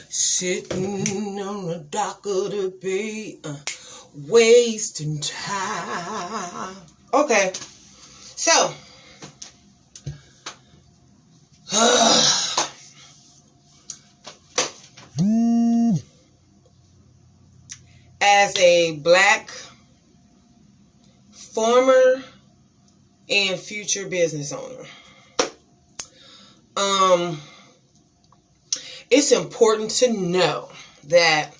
Sitting on the dock of the bay, wasting time. Okay, so as a black former and future business owner, it's important to know that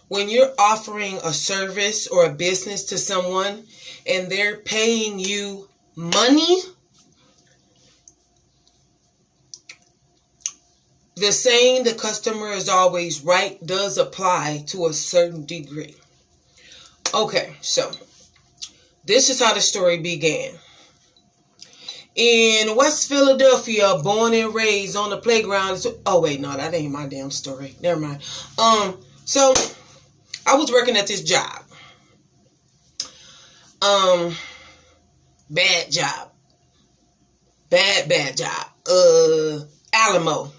when you're offering a service or a business to someone and they're paying you money, the saying the customer is always right does apply to a certain degree. Okay, so this is how the story began. In West Philadelphia, born and raised on the playground. Oh, wait, no, that ain't my damn story. Never mind. So I was working at this job. Bad job. Bad job. Alamo.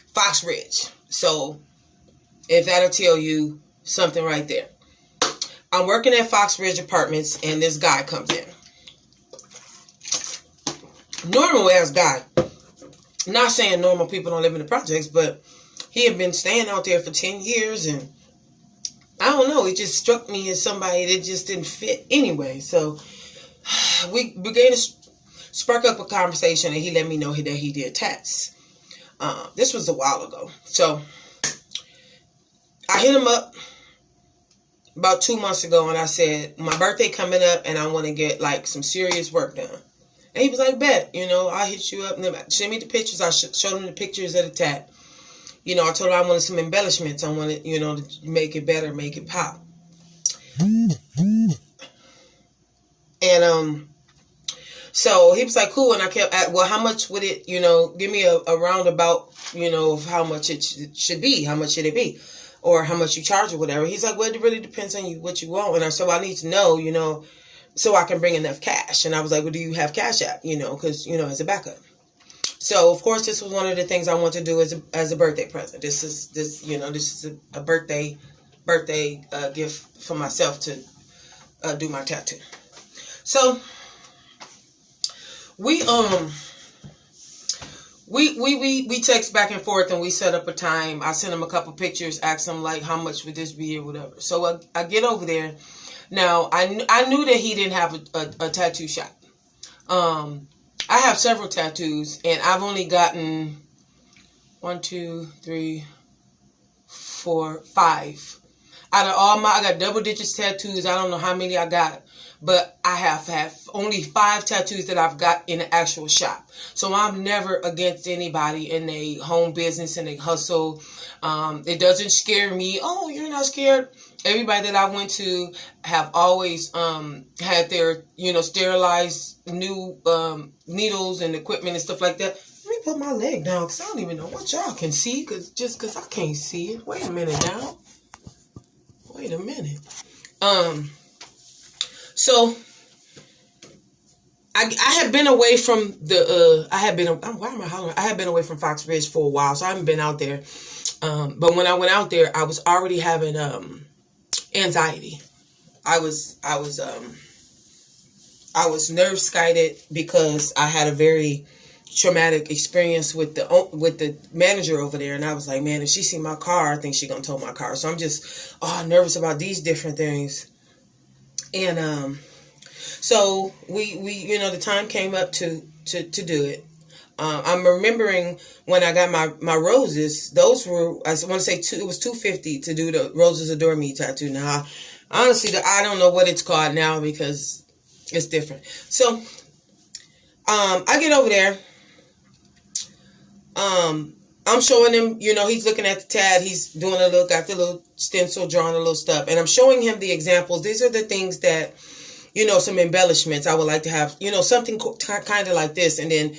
Fox Ridge. So if that'll tell you something right there. I'm working at Fox Ridge Apartments and this guy comes in. Normal ass guy. Not saying normal people don't live in the projects, but he had been staying out there for 10 years and I don't know, it just struck me as somebody that just didn't fit anyway. So we began to spark up a conversation and he let me know that he did tats. This was a while ago. So I hit him up about 2 months ago and I said, my birthday coming up and I want to get like some serious work done. And he was like, bet, I'll hit you up. And send me the pictures. I showed him the pictures of the tat. I told him I wanted some embellishments. I wanted, to make it better, make it pop. And so he was like, cool. And I kept at, well, how much would it, give me a roundabout, of how much it should be. How much should it be? Or how much you charge or whatever. He's like, well, it really depends on you, what you want. And I said, well, I need to know, so I can bring enough cash. And I was like, well, do you have Cash App? Because, as a backup. So, of course, this was one of the things I want to do as a birthday present. This is a birthday gift for myself to do my tattoo. So, we text back and forth and we set up a time. I sent him a couple pictures, asked him like, how much would this be or whatever. So I get over there. Now, I knew that he didn't have a tattoo shop. I have several tattoos, and I've only gotten 1, 2, 3, 4, 5. Out of all I got double digits tattoos. I don't know how many I got, but I have only 5 tattoos that I've got in the actual shop. So I'm never against anybody in a home business and they hustle. It doesn't scare me. Oh, you're not scared? Everybody that I went to have always had their, sterilized new needles and equipment and stuff like that. Let me put my leg down because I don't even know what y'all can see because I can't see it. Wait a minute now. Wait a minute. So I had been away from I had been away from Fox Ridge for a while, so I haven't been out there. But when I went out there, I was already having anxiety. I was nerve skited because I had a very traumatic experience with the manager over there, and I was like, man, if she see my car, I think she gonna tow my car. So I'm just nervous about these different things. And so we the time came up to do it. I'm remembering when I got my roses. Those were, I want to say it was $250 to do the Roses Adore Me tattoo. Now, honestly, I don't know what it's called now because it's different. So, I get over there. I'm showing him, he's looking at the tat. He's doing got the little stencil, drawing a little stuff. And I'm showing him the examples. These are the things that, some embellishments I would like to have, something kind of like this. And then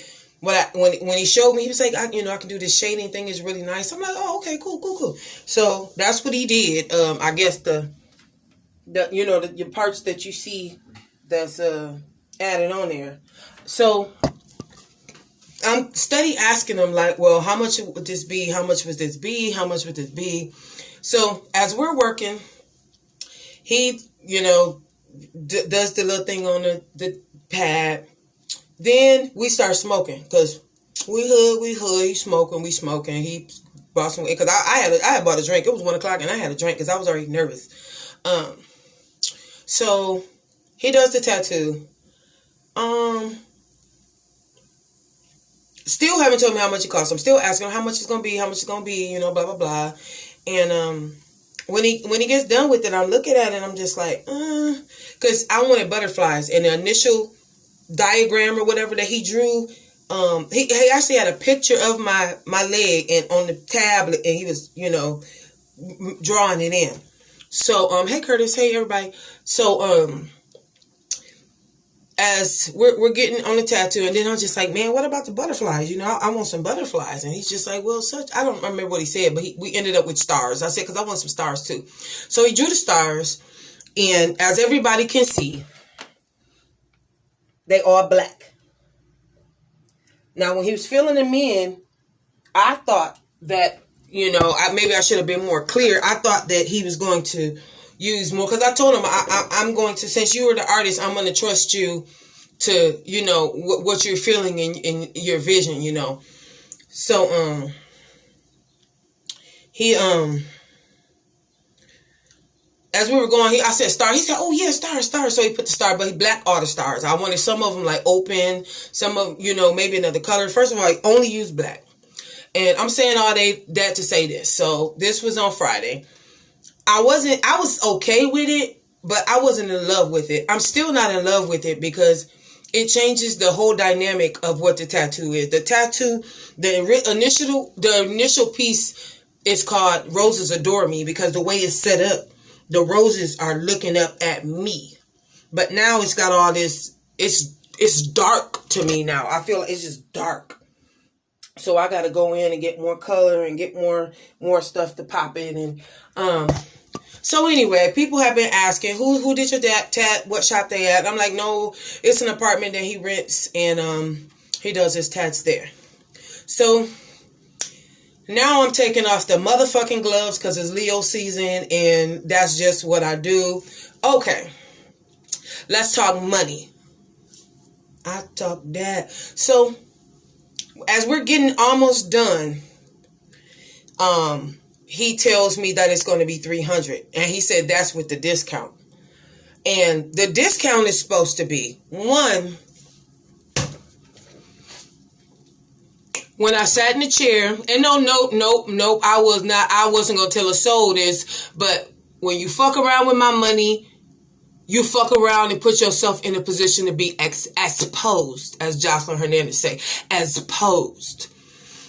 when he showed me, he was like, I can do this shading thing. Is really nice. I'm like, oh, okay, cool. So that's what he did. I guess the parts that you see that's added on there. So I'm steady asking him, like, well, how much would this be? How much would this be? How much would this be? So as we're working, he, does the little thing on the pad. Then we start smoking, because we hood, he smoking, we smoking. He bought some, because I had bought a drink. It was 1 o'clock and I had a drink because I was already nervous. So he does the tattoo. Still haven't told me how much it costs. I'm still asking him how much it's gonna be, blah blah blah. And when he gets done with it, I'm looking at it and I'm just like, because I wanted butterflies. And the initial diagram or whatever that he drew, he actually had a picture of my leg and on the tablet, and he was drawing it in. So hey Curtis, hey everybody. So as we're getting on the tattoo, and then I'm just like, man, what about the butterflies? I want some butterflies. And he's just like, well, I don't remember what he said, but we ended up with stars. I said, because I want some stars too. So he drew the stars, and as everybody can see, they are black. Now, when he was filling them in, I thought that, maybe I should have been more clear. I thought that he was going to use more, because I told him I'm going to, since you were the artist, I'm going to trust you to what you're feeling in your vision. So he as we were going, I said star. He said, oh yeah, stars. So he put the star, but he blacked all the stars. I wanted some of them like open, some of maybe another color. First of all, I only used black. And I'm saying all that to say this. So this was on Friday. I was okay with it, but I wasn't in love with it. I'm still not in love with it because it changes the whole dynamic of what the tattoo is. The tattoo, the initial piece is called Roses Adore Me, because the way it's set up, the roses are looking up at me. But now it's got all this, it's dark to me now. I feel like it's just dark. So I got to go in and get more color and get more stuff to pop in. And so anyway, people have been asking, who did your tat? What shop they at? I'm like, no, it's an apartment that he rents, and he does his tats there. So now I'm taking off the motherfucking gloves because it's Leo season, and that's just what I do. Okay, let's talk money. I talk that. So as we're getting almost done, he tells me that it's going to be $300, and he said that's with the discount. And the discount is supposed to be one. When I sat in the chair, and nope, I wasn't going to tell a soul this, but when you fuck around with my money, you fuck around and put yourself in a position to be exposed, as Jocelyn Hernandez say, exposed.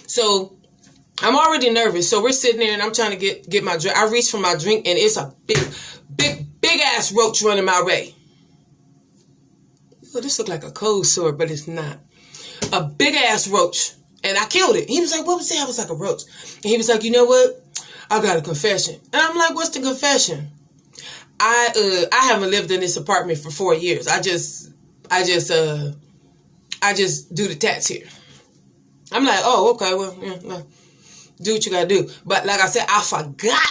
So I'm already nervous. So we're sitting there, and I'm trying to get my drink. I reach for my drink, and it's a big ass roach running my way. Oh, this looks like a cold sore, but it's not. A big ass roach. And I killed it. He was like, what was that? I was like, a roach. And he was like, you know what? I got a confession. And I'm like, what's the confession? I haven't lived in this apartment for 4 years. I just do the tats here. I'm like, oh, okay, well, yeah, do what you gotta do. But like I said, I forgot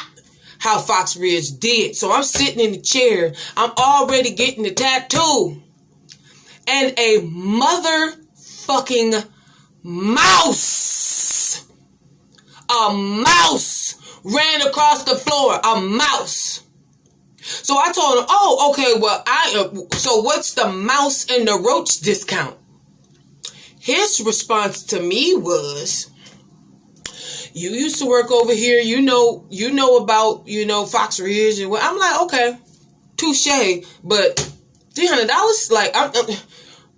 how Fox Ridge did. So I'm sitting in the chair. I'm already getting the tattoo. And a motherfucking mouse. A mouse ran across the floor. A mouse. So I told him, oh, okay, well, so what's the mouse and the roach discount? His response to me was, you used to work over here, you know about, Fox Ridge. And I'm like, okay, touche, but $300, like,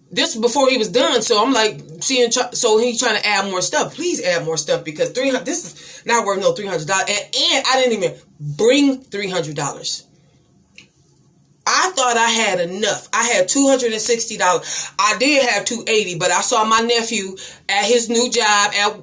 this before he was done, so I'm like, so he's trying to add more stuff. Please add more stuff, because this is not worth no $300. And I didn't even bring $300. I thought I had enough. I had $260. I did have $280, but I saw my nephew at his new job at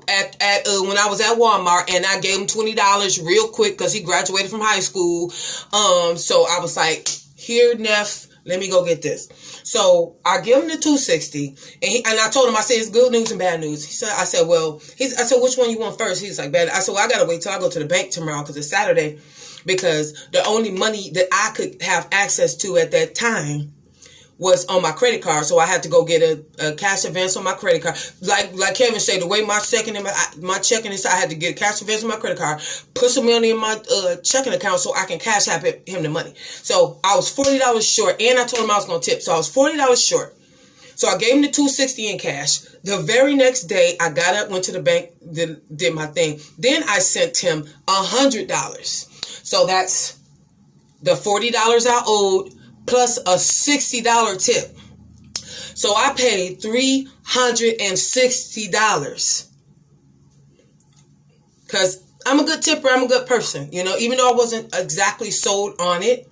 when I was at Walmart, and I gave him $20 real quick because he graduated from high school. So I was like, here, Neff, Let me go get this. So I give him the $260, and I told him, I said, it's good news and bad news. I said, which one you want first? He's like, bad. I said, well, I gotta wait till I go to the bank tomorrow because it's Saturday, because the only money that I could have access to at that time was on my credit card. So I had to go get a cash advance on my credit card. Like Kevin said, the way my checking is, I had to get a cash advance on my credit card, put some money in my checking account so I can cash app him the money. So I was $40 short, and I told him I was going to tip. So I was $40 short. So I gave him the $260 in cash. The very next day, I got up, went to the bank, did my thing. Then I sent him $100. So that's the $40 I owed, plus a $60 tip. So I paid $360. Because I'm a good tipper. I'm a good person. You know, even though I wasn't exactly sold on it.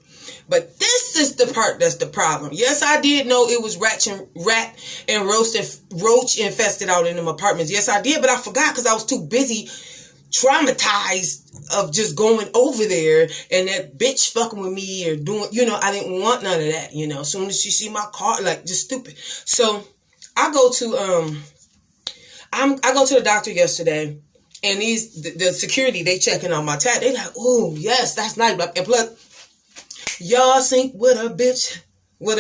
But this is the part that's the problem. Yes, I did know it was rat and roach infested out in them apartments. Yes, I did. But I forgot because I was too busy traumatized of just going over there and that bitch fucking with me or doing, you know, I didn't want none of that, you know. As soon as she see my car, like, just stupid. So I go to I go to the doctor yesterday, and the security, they checking on my tat. They like, oh yes, that's nice. And plus, y'all think what a bitch, what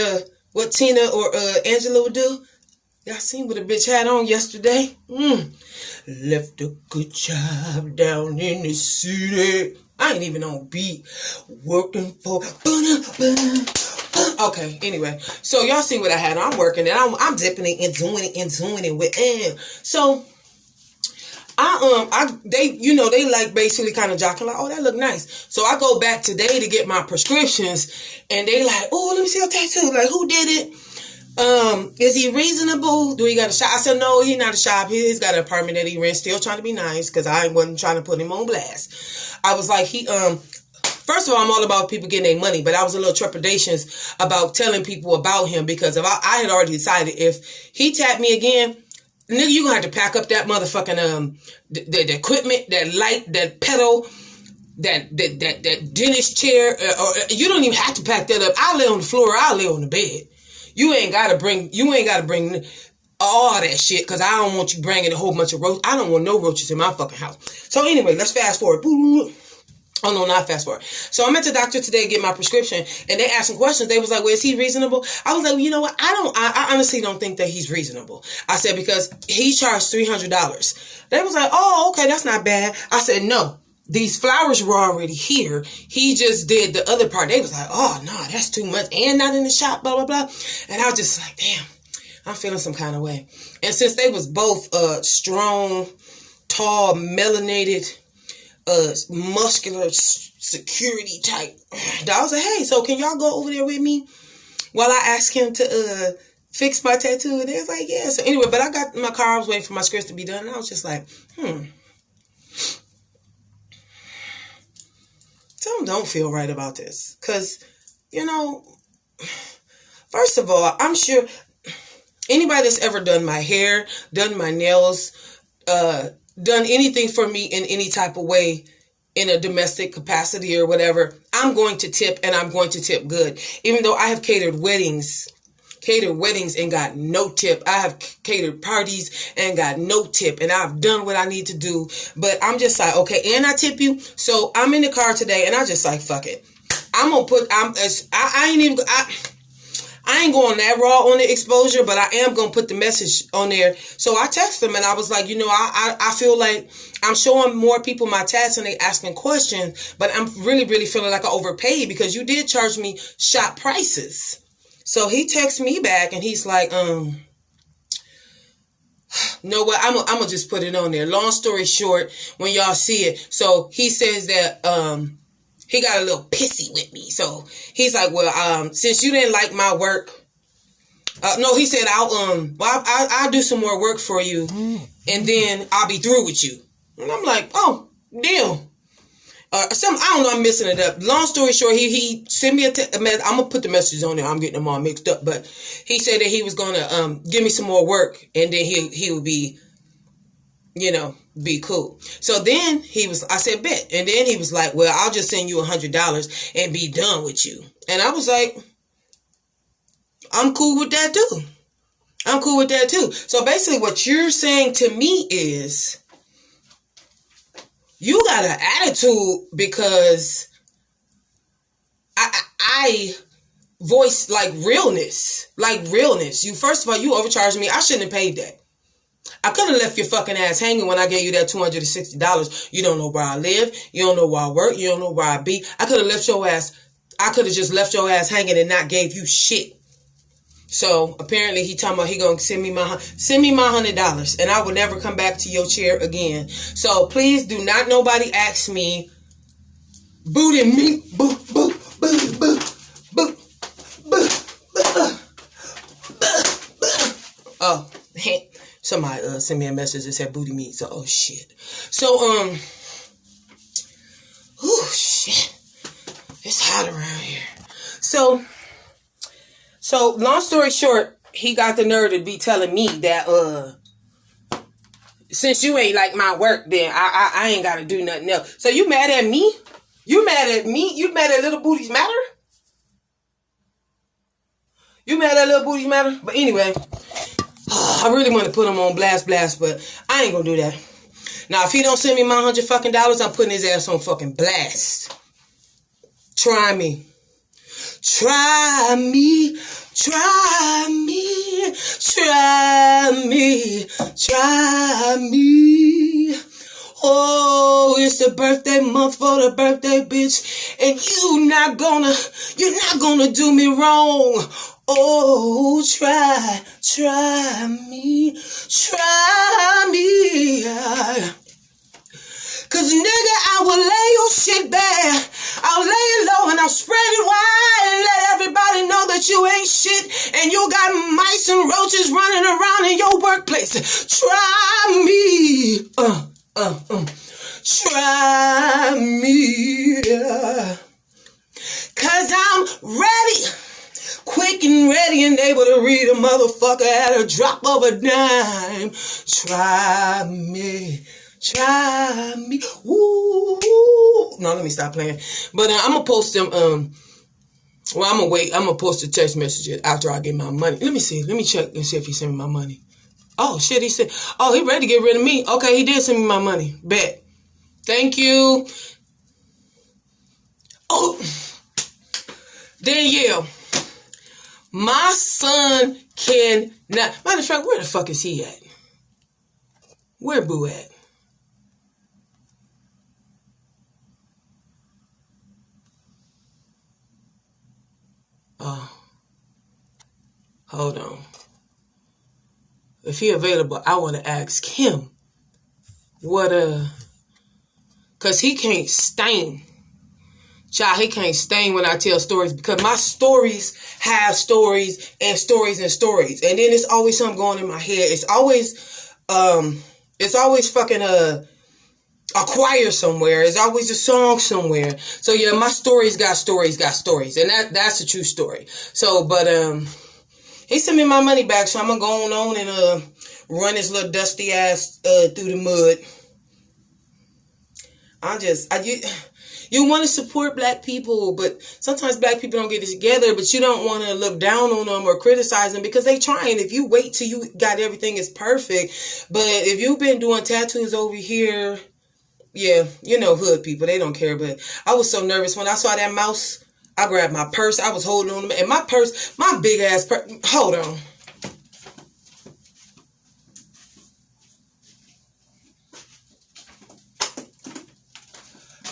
Tina or Angela would do? Y'all seen what a bitch had on yesterday? Left a good job down in the city. I ain't even on beat. Working for... Okay, anyway. So y'all see what I had on. I'm working and I'm dipping it and doing it with So they like basically kind of joking like, oh, that look nice. So I go back today to get my prescriptions, and they like, oh, let me see your tattoo. Like, who did it? Is he reasonable? Do he got a shop? I said, no, he's not a shop. He's got an apartment that he rents, still trying to be nice, because I wasn't trying to put him on blast. I was like, first of all, I'm all about people getting their money, but I was a little trepidatious about telling people about him, because if I had already decided if he tapped me again, nigga, you gonna have to pack up that motherfucking, the equipment, that light, that pedal, that dentist chair, or you don't even have to pack that up. I'll lay on the floor, I'll lay on the bed. You ain't gotta bring all that shit, because I don't want you bringing a whole bunch of roaches. I don't want no roaches in my fucking house. So anyway, let's fast forward. Oh no, not fast forward. So I'm at the doctor today to get my prescription, and they asked some questions. They was like, well, is he reasonable? I was like, well, you know what? I honestly don't think that he's reasonable. I said, because he charged $300. They was like, oh, okay, that's not bad. I said, no. These flowers were already here. He just did the other part. They was like, oh, no, that's too much. And not in the shop, blah, blah, blah. And I was just like, damn, I'm feeling some kind of way. And since they was both strong, tall, melanated, muscular security type, I was like, hey, so can y'all go over there with me while I ask him to fix my tattoo? And they was like, yeah. So anyway, but I got in my car. I was waiting for my scripts to be done. And I was just like, something don't feel right about this. Because, you know, first of all, I'm sure anybody that's ever done my hair, done my nails, done anything for me in any type of way in a domestic capacity or whatever, I'm going to tip, and I'm going to tip good. Even though I have catered weddings and got no tip. I have catered parties and got no tip, and I've done what I need to do. But I'm just like, okay, and I tip you. So I'm in the car today, and I just like, fuck it. I ain't going that raw on the exposure, but I am going to put the message on there. So I text them, and I was like, you know, I feel like I'm showing more people my tats and they asking questions, but I'm really, really feeling like I overpaid, because you did charge me shop prices. So he texts me back, and he's like, no, what? I'm gonna just put it on there. Long story short, when y'all see it, so he says that he got a little pissy with me. So he's like, well, since you didn't like my work, no, he said I'll do some more work for you, and then I'll be through with you. And I'm like, oh, deal. I don't know, I'm messing it up. Long story short, he sent me a message. I'm going to put the messages on there. I'm getting them all mixed up. But he said that he was going to give me some more work, and then he would be, you know, be cool. So then I said, bet. And then he was like, well, I'll just send you $100 and be done with you. And I was like, I'm cool with that too. I'm cool with that too. So basically what you're saying to me is you got an attitude because I voice like realness. You, first of all, you overcharged me. I shouldn't have paid that. I could have left your fucking ass hanging when I gave you that $260. You don't know where I live. You don't know where I work. You don't know where I be. I could have just left your ass hanging and not gave you shit. So apparently he talking about he gonna send me my $100 and I will never come back to your chair again. So please do not nobody ask me booty me boo boo boo boo boo boo. Oh, somebody sent me a message that said booty meat. So oh shit. So oh shit. It's hot around here. So long story short, he got the nerve to be telling me that since you ain't like my work, then I ain't gotta do nothing else. So you mad at me? You mad at me? You mad at Little Booties Matter? You mad at Little Booties Matter? But anyway, I really want to put him on blast, but I ain't gonna do that. Now if he don't send me my $100 fucking, I'm putting his ass on fucking blast. Try me. Try me, try me, try me, try me. Oh, it's the birthday month for the birthday bitch, and you're not gonna do me wrong. Oh, try me, try me. Cause nigga, I will lay your shit bare. I'll lay it low and I'll spread it wide and let everybody know that you ain't shit and you got mice and roaches running around in your workplace. Try me. Try me. Cause I'm ready. Quick and ready and able to read a motherfucker at a drop of a dime. Try me. Try me. Woo. No, let me stop playing. But I'm going to post them. I'm going to wait. I'm going to post the text messages after I get my money. Let me see. Let me check and see if he sent me my money. Oh, shit. He said, oh, he ready to get rid of me. Okay, he did send me my money. Bet. Thank you. Oh. Danielle. My son cannot. Matter of fact, where the fuck is he at? Where Boo at? Hold on. If he available, I want to ask him what cause he can't stain. Child, he can't stain when I tell stories because my stories have stories and stories and stories. And then it's always something going in my head. It's always fucking a choir somewhere. It's always a song somewhere. So yeah, my stories got stories. And that's a true story. So, but he sent me my money back, so I'm gonna go on and run his little dusty ass through the mud. You want to support black people, but sometimes black people don't get it together, but you don't want to look down on them or criticize them because they trying. If you wait till you got everything is perfect, but if you've been doing tattoos over here, yeah, you know, hood people, they don't care. But I was so nervous when I saw that mouse. I grabbed my purse. I was holding on to it. And my purse, my big ass purse. Hold on.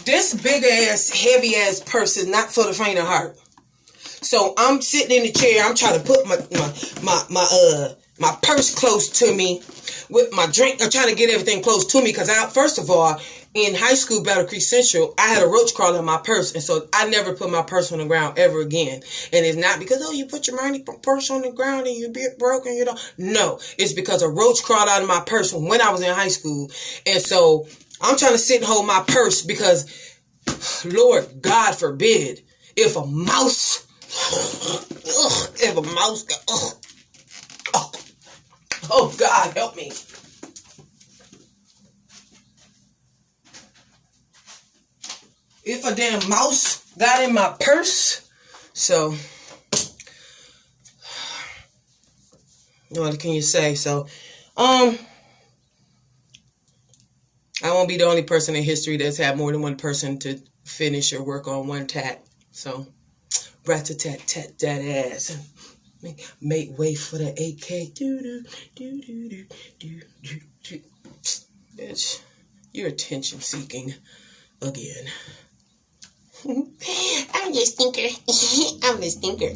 This big ass, heavy ass purse is not for the faint of heart. So I'm sitting in the chair. I'm trying to put my purse close to me with my drink. I'm trying to get everything close to me because first of all, in high school, Battle Creek Central, I had a roach crawler in my purse. And so I never put my purse on the ground ever again. And it's not because, oh, you put your money purse on the ground and you get broken, you know. No, it's because a roach crawled out of my purse when I was in high school. And so I'm trying to sit and hold my purse because, Lord, God forbid, if a mouse oh, God, help me. If a damn mouse got in my purse, so What can you say? So, I won't be the only person in history that's had more than one person to finish or work on one tat. So, rat-a-tat-tat that ass. Make way for the AK. Bitch, you're attention seeking again. I'm the stinker. I'm the stinker.